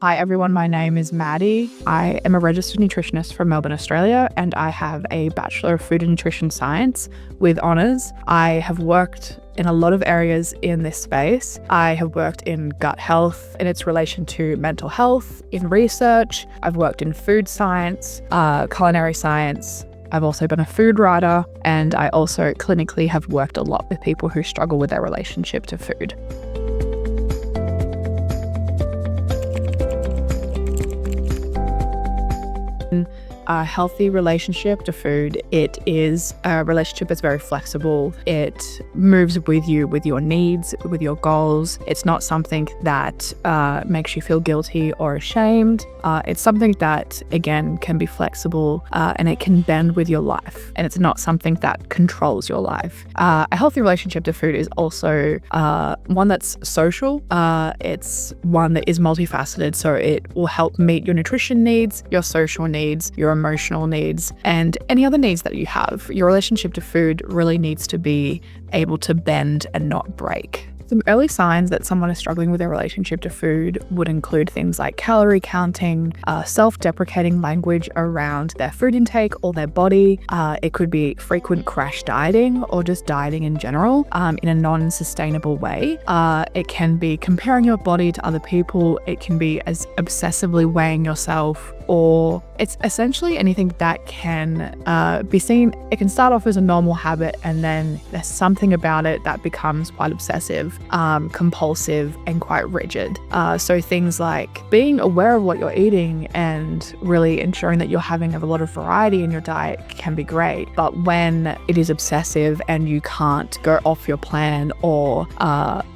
Hi everyone, my name is Maddie. I am a registered nutritionist from Melbourne, Australia, and I have a Bachelor of Food and Nutrition Science with honours. I have worked in a lot of areas in this space. I have worked in gut health in its relation to mental health, in research. I've worked in food science, culinary science. I've also been a food writer, and I also clinically have worked a lot with people who struggle with their relationship to food. A healthy relationship to food, it is a relationship that's very flexible. It moves with you, with your needs, with your goals. It's not something that makes you feel guilty or ashamed. It's something that, again, can be flexible and it can bend with your life. And it's not something that controls your life. A healthy relationship to food is also one that's social. It's one that is multifaceted, so it will help meet your nutrition needs, your social needs, your emotional needs, and any other needs that you have. Your relationship to food really needs to be able to bend and not break. Some early signs that someone is struggling with their relationship to food would include things like calorie counting, self-deprecating language around their food intake or their body. It could be frequent crash dieting or just dieting in general in a non-sustainable way. It can be comparing your body to other people. It can be as obsessively weighing yourself, or it's essentially anything that can be seen. It can start off as a normal habit, and then there's something about it that becomes quite obsessive, compulsive, and quite rigid. So things like being aware of what you're eating and really ensuring that you're having a lot of variety in your diet can be great. But when it is obsessive and you can't go off your plan or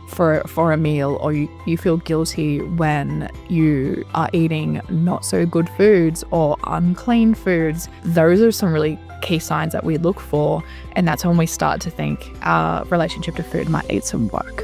for a meal, or you feel guilty when you are eating not so good foods or unclean foods, those are some really key signs that we look for, and that's when we start to think our relationship to food might need some work.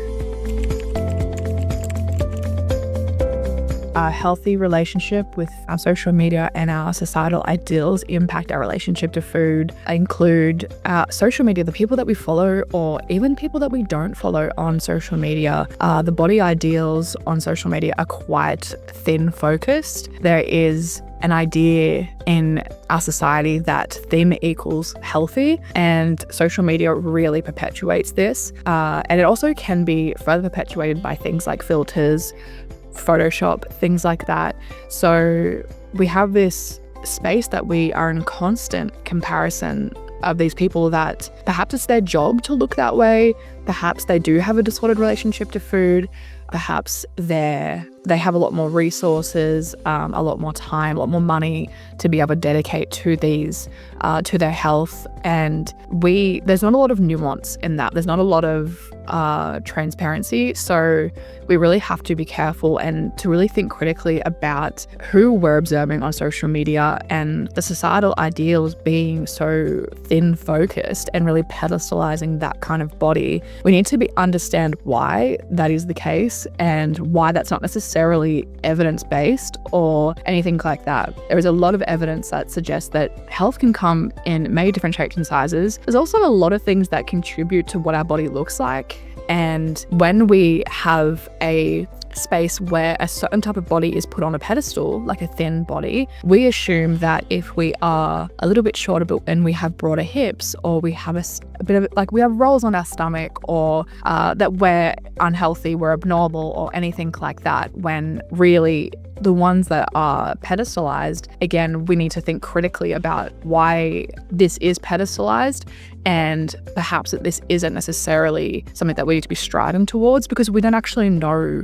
A healthy relationship with our social media and our societal ideals impact our relationship to food include social media, the people that we follow, or even people that we don't follow on social media. The body ideals on social media are quite thin focused. There is an idea in our society that thin equals healthy, and social media really perpetuates this. And it also can be further perpetuated by things like filters, Photoshop, things like that. So we have this space that we are in constant comparison of these people that perhaps it's their job to look that way. Perhaps they do have a disordered relationship to food. Perhaps they have a lot more resources, a lot more time, a lot more money to be able to dedicate to these, to their health. And there's not a lot of nuance in that. There's not a lot of transparency. So we really have to be careful and to really think critically about who we're observing on social media, and the societal ideals being so thin focused and really pedestalizing that kind of body. We need to understand why that is the case and why that's not necessarily evidence-based or anything like that. There is a lot of evidence that suggests that health can come in many different shapes and sizes. There's also a lot of things that contribute to what our body looks like. And when we have a space where a certain type of body is put on a pedestal, like a thin body, we assume that if we are a little bit shorter and we have broader hips, or we have a bit of like we have rolls on our stomach, or that we're unhealthy, we're abnormal, or anything like that, when really the ones that are pedestalized, again, we need to think critically about why this is pedestalized, and perhaps that this isn't necessarily something that we need to be striving towards, because we don't actually know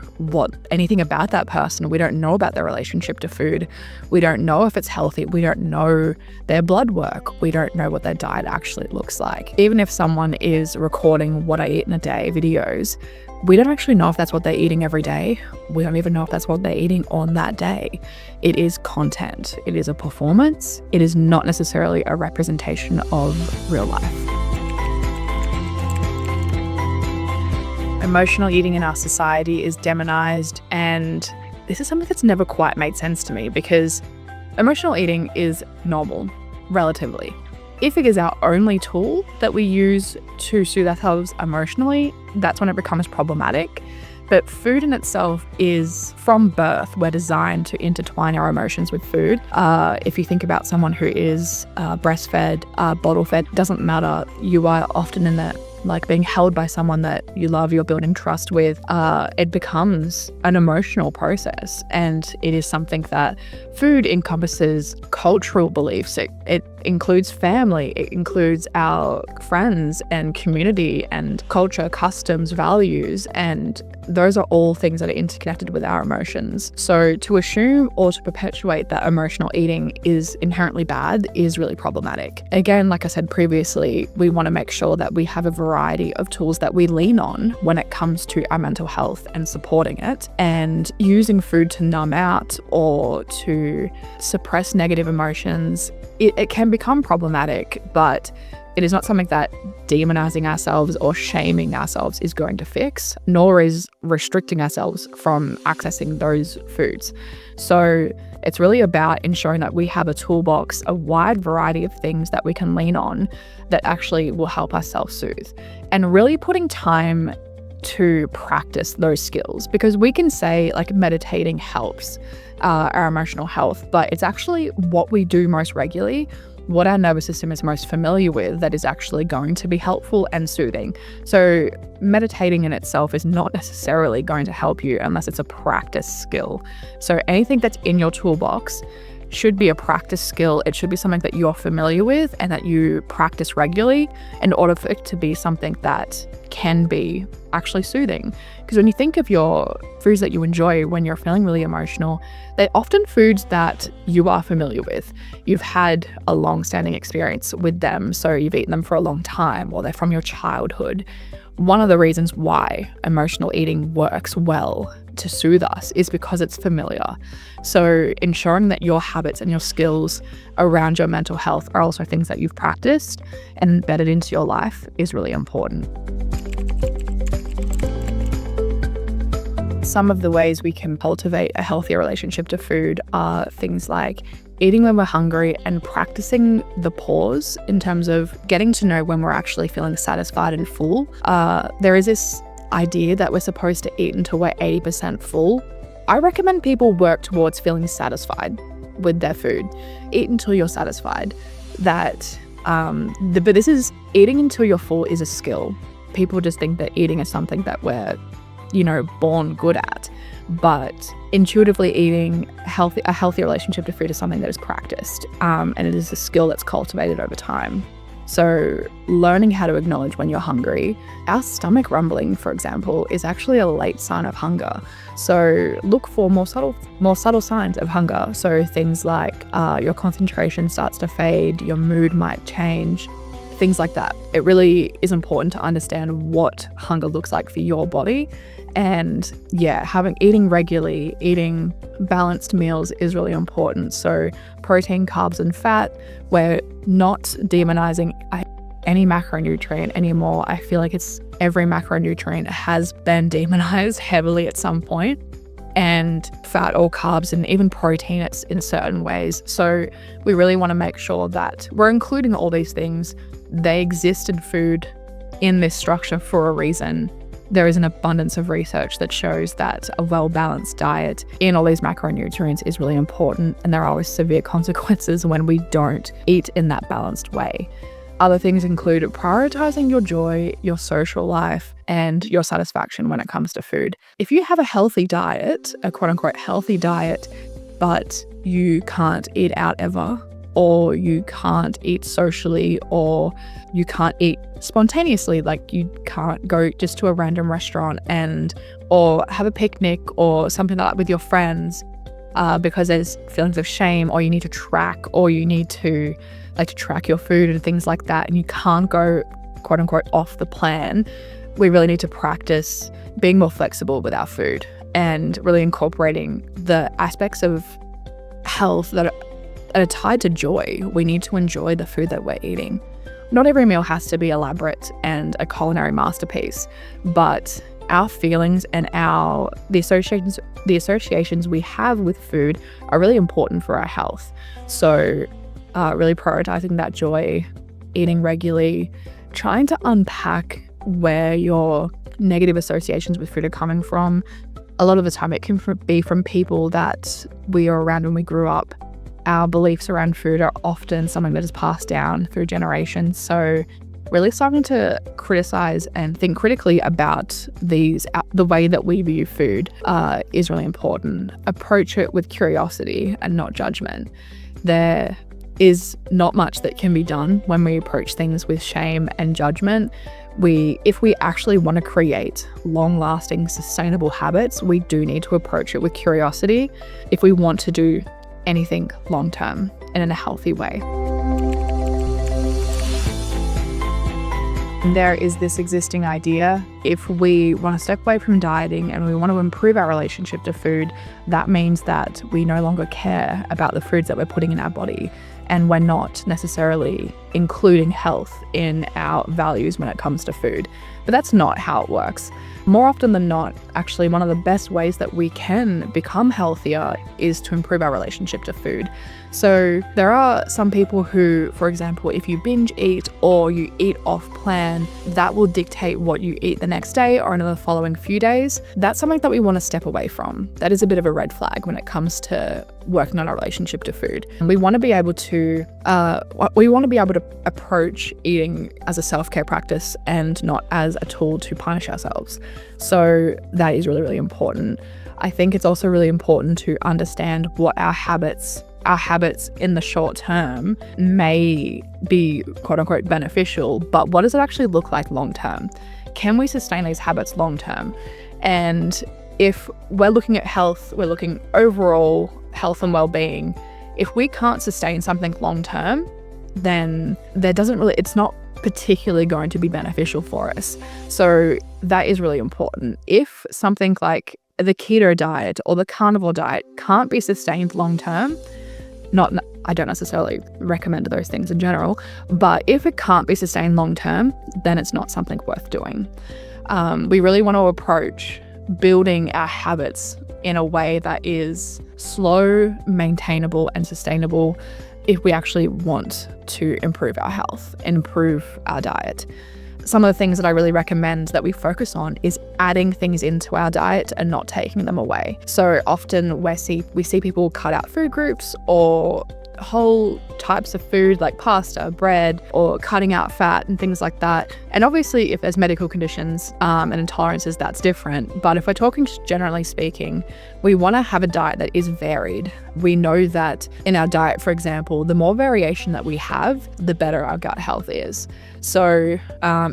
anything about that person. We don't know about their relationship to food. We don't know if it's healthy. We don't know their blood work. We don't know what their diet actually looks like. Even if someone is recording what I eat in a day videos, we don't actually know if that's what they're eating every day. We don't even know if that's what they're eating on that day. It is content. It is a performance. It is not necessarily a representation of real life. Emotional eating in our society is demonized, and this is something that's never quite made sense to me, because emotional eating is normal, relatively. If it is our only tool that we use to soothe ourselves emotionally, that's when it becomes problematic. But food in itself is, from birth, we're designed to intertwine our emotions with food. If you think about someone who is breastfed, bottle fed, doesn't matter. You are often in that, like being held by someone that you love, you're building trust with. It becomes an emotional process, and it is something that food encompasses cultural beliefs. It includes family, it includes our friends and community and culture, customs, values, and those are all things that are interconnected with our emotions. So to assume or to perpetuate that emotional eating is inherently bad is really problematic. Again, like I said previously, we want to make sure that we have a variety of tools that we lean on when it comes to our mental health and supporting it, and using food to numb out or to suppress negative emotions, it can become problematic, but it is not something that demonizing ourselves or shaming ourselves is going to fix, nor is restricting ourselves from accessing those foods. So it's really about ensuring that we have a toolbox, a wide variety of things that we can lean on that actually will help us self-soothe, and really putting time to practice those skills, because we can say like meditating helps our emotional health, but it's actually what we do most regularly, what our nervous system is most familiar with, that is actually going to be helpful and soothing. So meditating in itself is not necessarily going to help you unless it's a practice skill. So anything that's in your toolbox should be a practice skill. It should be something that you're familiar with and that you practice regularly in order for it to be something that can be actually soothing. Because when you think of your foods that you enjoy when you're feeling really emotional, they're often foods that you are familiar with. You've had a long-standing experience with them, so you've eaten them for a long time, or they're from your childhood. One of the reasons why emotional eating works well to soothe us is because it's familiar. So ensuring that your habits and your skills around your mental health are also things that you've practiced and embedded into your life is really important. Some of the ways we can cultivate a healthier relationship to food are things like eating when we're hungry and practicing the pause in terms of getting to know when we're actually feeling satisfied and full. There is this idea that we're supposed to eat until we're 80% full. I recommend people work towards feeling satisfied with their food. Eat until you're satisfied. But this is, eating until you're full is a skill. People just think that eating is something that we're born good at. But intuitively eating a healthy relationship to food is something that is practiced, and it is a skill that's cultivated over time. So learning how to acknowledge when you're hungry. Our stomach rumbling, for example, is actually a late sign of hunger. So look for more subtle signs of hunger. So things like your concentration starts to fade, your mood might change, things like that. It really is important to understand what hunger looks like for your body. And eating regularly, eating balanced meals is really important. So protein, carbs, and fat. We're not demonizing any macronutrient anymore. I feel like every macronutrient has been demonized heavily at some point, and fat or carbs and even protein it's in certain ways. So we really want to make sure that we're including all these things. They exist in food in this structure for a reason. There is an abundance of research that shows that a well-balanced diet in all these macronutrients is really important, and there are always severe consequences when we don't eat in that balanced way. Other things include prioritizing your joy, your social life, and your satisfaction when it comes to food. If you have a healthy diet, a quote-unquote healthy diet, but you can't eat out ever, or you can't eat socially, or you can't eat spontaneously, like you can't go just to a random restaurant or have a picnic or something like that with your friends because there's feelings of shame, or you need to track, or you need to track your food and things like that, and you can't go quote unquote off the plan. We really need to practice being more flexible with our food and really incorporating the aspects of health that are tied to joy. We need to enjoy the food that we're eating. Not every meal has to be elaborate and a culinary masterpiece, but our feelings and the associations we have with food are really important for our health. So really prioritizing that joy, eating regularly, trying to unpack where your negative associations with food are coming from. A lot of the time it can be from people that we are around when we grew up. Our beliefs around food are often something that is passed down through generations. So really starting to criticize and think critically about the way that we view food is really important. Approach it with curiosity and not judgment. There is not much that can be done when we approach things with shame and judgment. If we actually want to create long-lasting, sustainable habits, we do need to approach it with curiosity if we want to do anything long-term and in a healthy way. There is this existing idea, if we want to step away from dieting and we want to improve our relationship to food, that means that we no longer care about the foods that we're putting in our body, and we're not necessarily including health in our values when it comes to food. But that's not how it works. More often than not, actually, one of the best ways that we can become healthier is to improve our relationship to food. So there are some people who, for example, if you binge eat or you eat off plan, that will dictate what you eat the next day or in the following few days. That's something that we want to step away from. That is a bit of a red flag when it comes to working on our relationship to food. And we want to be able to approach eating as a self-care practice and not as a tool to punish ourselves. So that is really, really important. I think it's also really important to understand what our habits in the short term may be quote unquote beneficial, but what does it actually look like long term? Can we sustain these habits long term? And if we're looking at health, we're looking overall health and well-being. If we can't sustain something long term, then it's not particularly going to be beneficial for us. So that is really important. If something like the keto diet or the carnivore diet can't be sustained long term, I don't necessarily recommend those things in general, but if it can't be sustained long term, then it's not something worth doing. We really want to approach building our habits in a way that is slow, maintainable, and sustainable if we actually want to improve our health, improve our diet. Some of the things that I really recommend that we focus on is adding things into our diet and not taking them away. So often we see people cut out food groups or whole types of food like pasta, bread, or cutting out fat and things like that. And obviously if there's medical conditions and intolerances, that's different. But if we're talking generally speaking, we want to have a diet that is varied. We know that in our diet, for example, the more variation that we have, the better our gut health is. So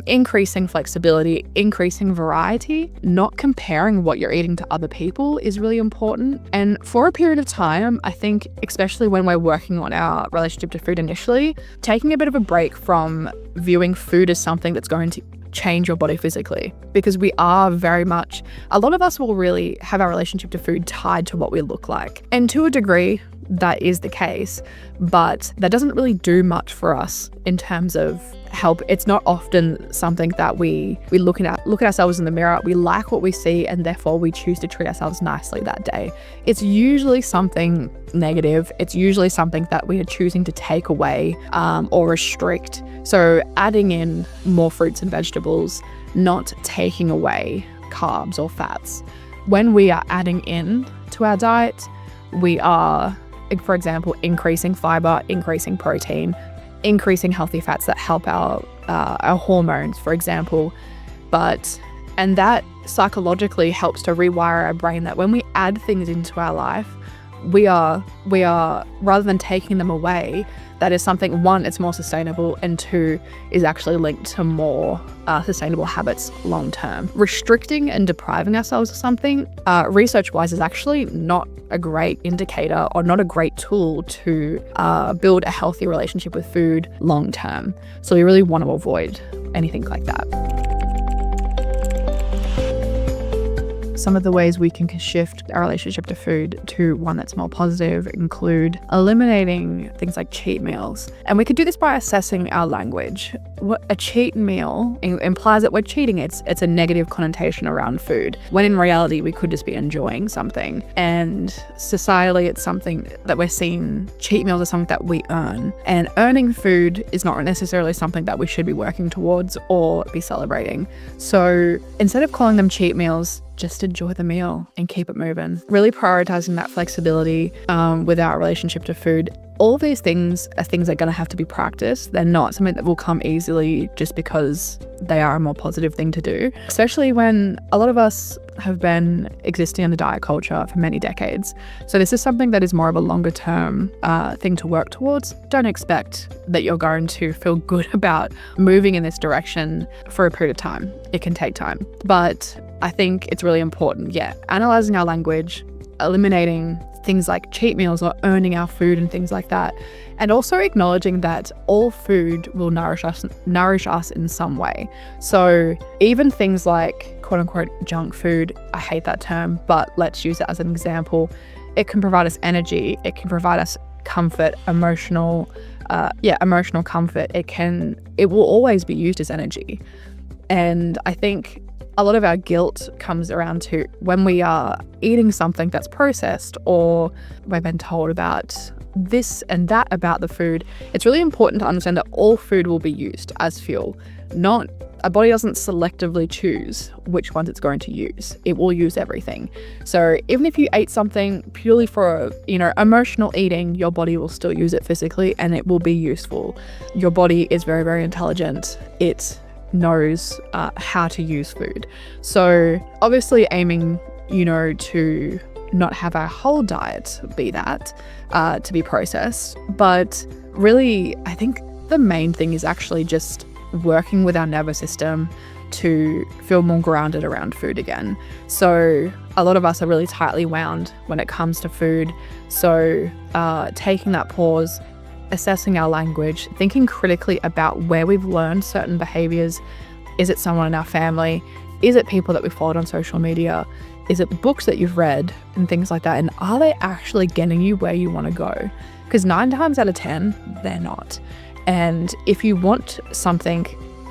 increasing flexibility, increasing variety, not comparing what you're eating to other people is really important. And for a period of time, I think, especially when we're working on our relationship to food initially, taking a bit of a break from viewing food as something that's going to change your body physically, because we are a lot of us will really have our relationship to food tied to what we look like. And to a degree, that is the case, but that doesn't really do much for us in terms of help. It's not often something that we look at ourselves in the mirror, we like what we see, and therefore we choose to treat ourselves nicely that day. It's usually something negative. It's usually something that we are choosing to take away or restrict. So adding in more fruits and vegetables, not taking away carbs or fats. When we are adding in to our diet, we are, for example, increasing fiber, increasing protein, increasing healthy fats that help our hormones, for example. And that psychologically helps to rewire our brain that when we add things into our life, we are rather than taking them away, that is something, one, it's more sustainable, and two, is actually linked to more sustainable habits long term. Restricting and depriving ourselves of something, research-wise, is actually not a great indicator or not a great tool to build a healthy relationship with food long term. So we really want to avoid anything like that. some of the ways we can shift our relationship to food to one that's more positive include eliminating things like cheat meals. And we could do this by assessing our language. What a cheat meal implies that we're cheating. It's a negative connotation around food, when in reality we could just be enjoying something. And societally, it's something that we're seeing. Cheat meals are something that we earn, and earning food is not necessarily something that we should be working towards or be celebrating. So instead of calling them cheat meals, just enjoy the meal and keep it moving. Really prioritizing that flexibility with our relationship to food. All of these things are things that are going to have to be practiced. They're not something that will come easily just because they are a more positive thing to do, especially when a lot of us have been existing in the diet culture for many decades. So this is something that is more of a longer term thing to work towards. Don't expect that you're going to feel good about moving in this direction for a period of time. It can take time. But I think it's really important, analyzing our language, eliminating things like cheat meals or earning our food and things like that. And also acknowledging that all food will nourish us in some way. So even things like quote unquote junk food, I hate that term, but let's use it as an example. It can provide us energy. It can provide us comfort, emotional comfort. It will always be used as energy. And I think a lot of our guilt comes around to when we are eating something that's processed, or we've been told about this and that about the food. It's really important to understand that all food will be used as fuel. Our body doesn't selectively choose which ones it's going to use. It will use everything. So even if you ate something purely for, emotional eating, your body will still use it physically and it will be useful. Your body is very, very intelligent. It knows how to use food. So obviously aiming, to not have our whole diet be that, to be processed. But really, I think the main thing is actually just working with our nervous system to feel more grounded around food again. So a lot of us are really tightly wound when it comes to food. So taking that pause, assessing our language, thinking critically about where we've learned certain behaviors. Is it someone in our family? Is it people that we followed on social media? Is it books that you've read and things like that? And are they actually getting you where you want to go? Because 9 times out of 10, they're not. And if you want something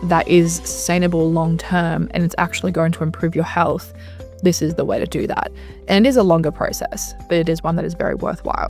that is sustainable long term and it's actually going to improve your health, this is the way to do that. And it is a longer process, but it is one that is very worthwhile.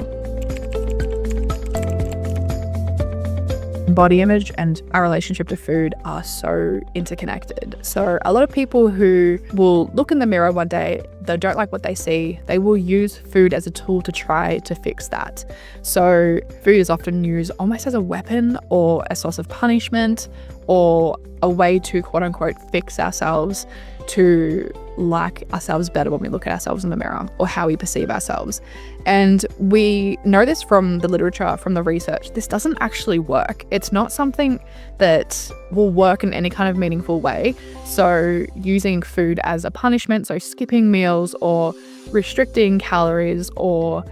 Body image and our relationship to food are so interconnected. So a lot of people who will look in the mirror one day, they don't like what they see, they will use food as a tool to try to fix that. So food is often used almost as a weapon or a source of punishment or a way to quote unquote fix ourselves, to like ourselves better when we look at ourselves in the mirror, or how we perceive ourselves. And we know this from the literature, from the research. This doesn't actually work. It's not something that will work in any kind of meaningful way. So using food as a punishment, so skipping meals or restricting calories, or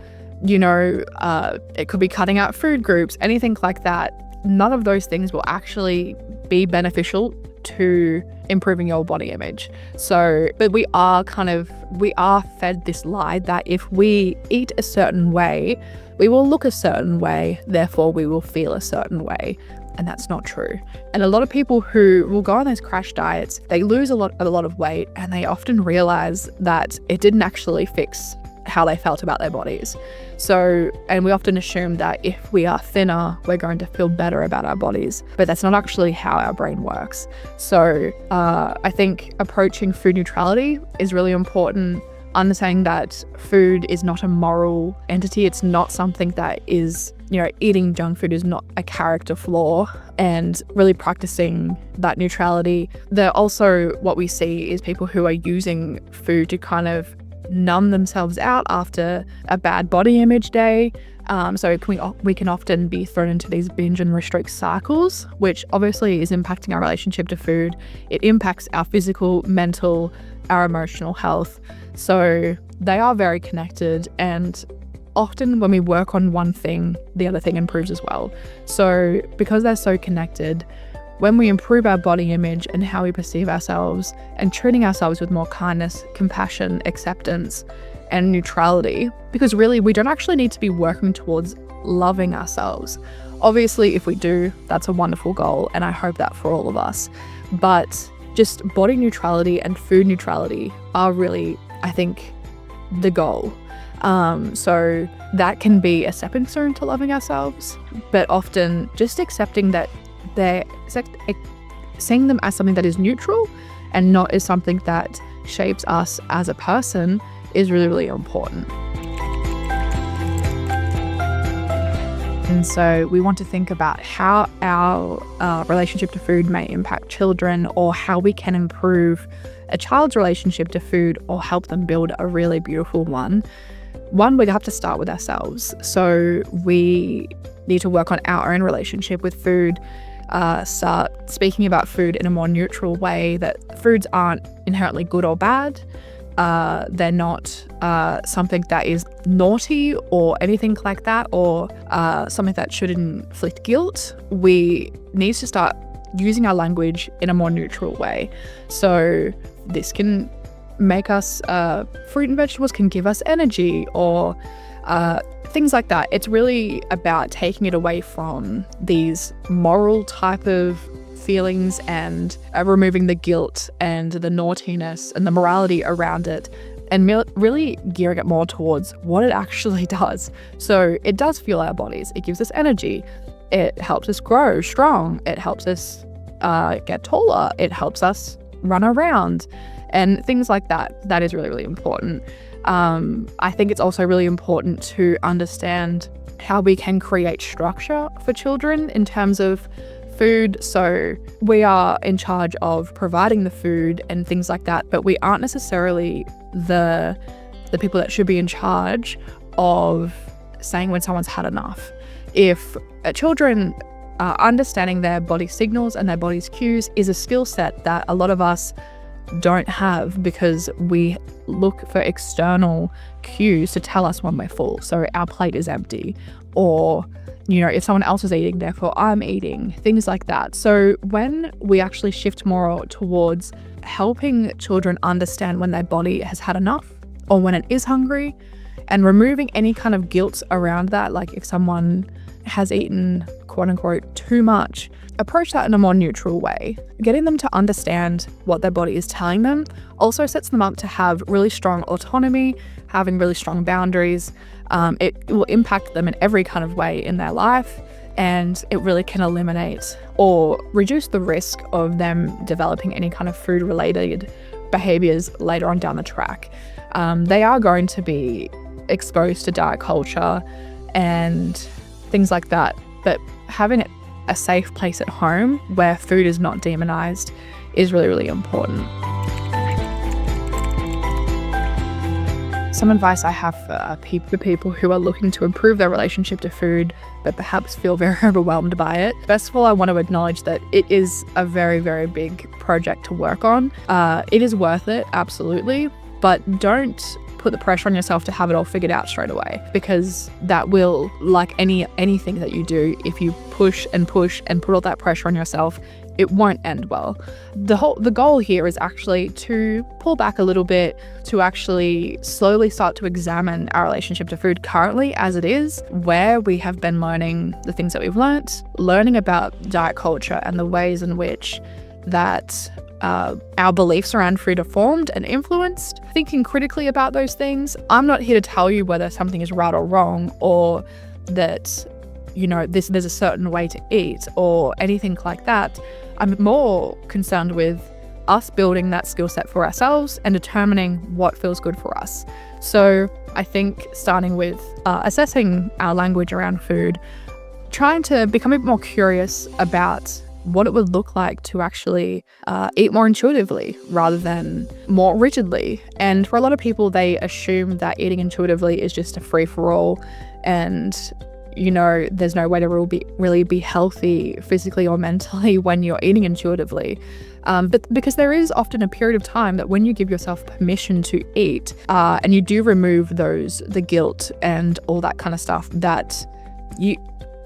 it could be cutting out food groups, anything like that. None of those things will actually be beneficial to improving your body image. So, but we are fed this lie that if we eat a certain way, we will look a certain way, therefore we will feel a certain way. And that's not true. And a lot of people who will go on those crash diets, they lose a lot of weight, and they often realize that it didn't actually fix how they felt about their bodies. So, and we often assume that if we are thinner, we're going to feel better about our bodies, but that's not actually how our brain works. So I think approaching food neutrality is really important. Understanding that food is not a moral entity. It's not something that is, eating junk food is not a character flaw, and really practicing that neutrality. Also what we see is people who are using food to kind of numb themselves out after a bad body image day. So we can often be thrown into these binge and restrict cycles, which obviously is impacting our relationship to food. It impacts our physical, mental, our emotional health. So they are very connected, and often when we work on one thing, the other thing improves as well. So because they're so connected, when we improve our body image and how we perceive ourselves and treating ourselves with more kindness, compassion, acceptance, and neutrality, because really we don't actually need to be working towards loving ourselves. Obviously, if we do, that's a wonderful goal, and I hope that for all of us. But just body neutrality and food neutrality are really, I think, the goal. So that can be a stepping stone to loving ourselves, but often just accepting that seeing them as something that is neutral and not as something that shapes us as a person is really, really important. And so we want to think about how our relationship to food may impact children, or how we can improve a child's relationship to food or help them build a really beautiful one. One, we have to start with ourselves. So we need to work on our own relationship with food, start speaking about food in a more neutral way, that foods aren't inherently good or bad. They're not something that is naughty or anything like that, or something that should inflict guilt. We need to start using our language in a more neutral way. So this can make us, fruit and vegetables can give us energy, or things like that. It's really about taking it away from these moral type of feelings and removing the guilt and the naughtiness and the morality around it, and really gearing it more towards what it actually does. So it does fuel our bodies. It gives us energy. It helps us grow strong. It helps us get taller. It helps us run around and things like that. That is really, really important. I think it's also really important to understand how we can create structure for children in terms of food. So we are in charge of providing the food and things like that, but we aren't necessarily the people that should be in charge of saying when someone's had enough. If children understanding their body signals and their body's cues is a skill set that a lot of us don't have, because we look for external cues to tell us when we're full. So our plate is empty, or if someone else is eating, therefore I'm eating, things like that. So when we actually shift more towards helping children understand when their body has had enough or when it is hungry, and removing any kind of guilt around that, like if someone has eaten quote unquote too much, approach that in a more neutral way. Getting them to understand what their body is telling them also sets them up to have really strong autonomy, having really strong boundaries. It will impact them in every kind of way in their life, and it really can eliminate or reduce the risk of them developing any kind of food related behaviors later on down the track. They are going to be exposed to diet culture and things like that, but having a safe place at home where food is not demonized is really, really important. Some advice I have for people who are looking to improve their relationship to food but perhaps feel very overwhelmed by it. First of all, I want to acknowledge that it is a very, very big project to work on. It is worth it, absolutely, but don't put the pressure on yourself to have it all figured out straight away, because that will, like anything that you do, if you push and put all that pressure on yourself, it won't end well. The goal here is actually to pull back a little bit, to actually slowly start to examine our relationship to food currently as it is, where we have been learning the things that we've learnt, learning about diet culture and the ways in which that our beliefs around food are formed and influenced, thinking critically about those things. I'm not here to tell you whether something is right or wrong, or that there's a certain way to eat or anything like that. I'm more concerned with us building that skill set for ourselves and determining what feels good for us. So I think starting with assessing our language around food, trying to become a bit more curious about what it would look like to actually eat more intuitively rather than more rigidly. And for a lot of people, they assume that eating intuitively is just a free-for-all, and there's no way to really be healthy physically or mentally when you're eating intuitively. But because there is often a period of time that when you give yourself permission to eat, and you do remove the guilt and all that kind of stuff that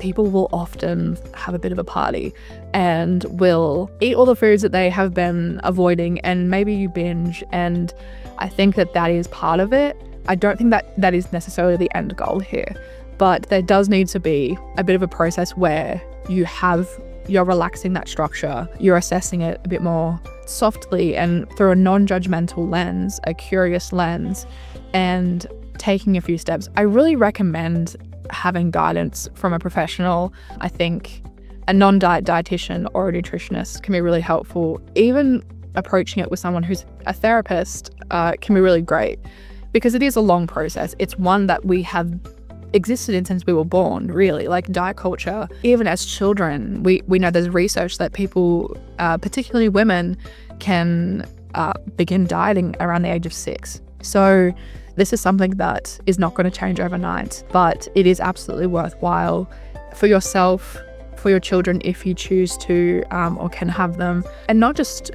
people will often have a bit of a party and will eat all the foods that they have been avoiding, and maybe you binge. And I think that is part of it. I don't think that is necessarily the end goal here, but there does need to be a bit of a process where you're relaxing that structure, you're assessing it a bit more softly and through a non-judgmental lens, a curious lens, and taking a few steps. I really recommend having guidance from a professional. I think a non-diet dietitian or a nutritionist can be really helpful. Even approaching it with someone who's a therapist can be really great, because it is a long process. It's one that we have existed in since we were born, really. Like diet culture, even as children, we know there's research that people, particularly women, can begin dieting around the age of 6. So this is something that is not going to change overnight, but it is absolutely worthwhile for yourself, for your children, if you choose to or can have them, and not just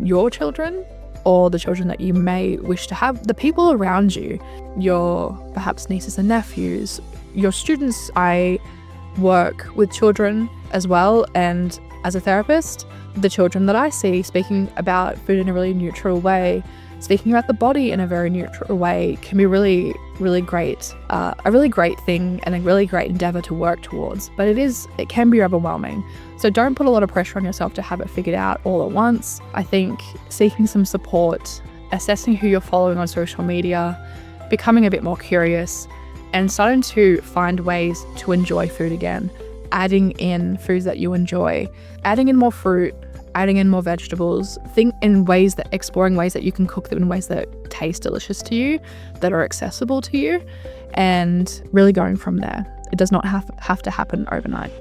your children or the children that you may wish to have, the people around you, your perhaps nieces and nephews, your students. I work with children as well, and as a therapist, the children that I see speaking about food in a really neutral way, speaking about the body in a very neutral way, can be really, really great, a really great thing and a really great endeavor to work towards. But it can be overwhelming. So don't put a lot of pressure on yourself to have it figured out all at once. I think seeking some support, assessing who you're following on social media, becoming a bit more curious, and starting to find ways to enjoy food again, adding in foods that you enjoy, adding in more fruit, adding in more vegetables, exploring ways that you can cook them in ways that taste delicious to you, that are accessible to you, and really going from there. It does not have to happen overnight.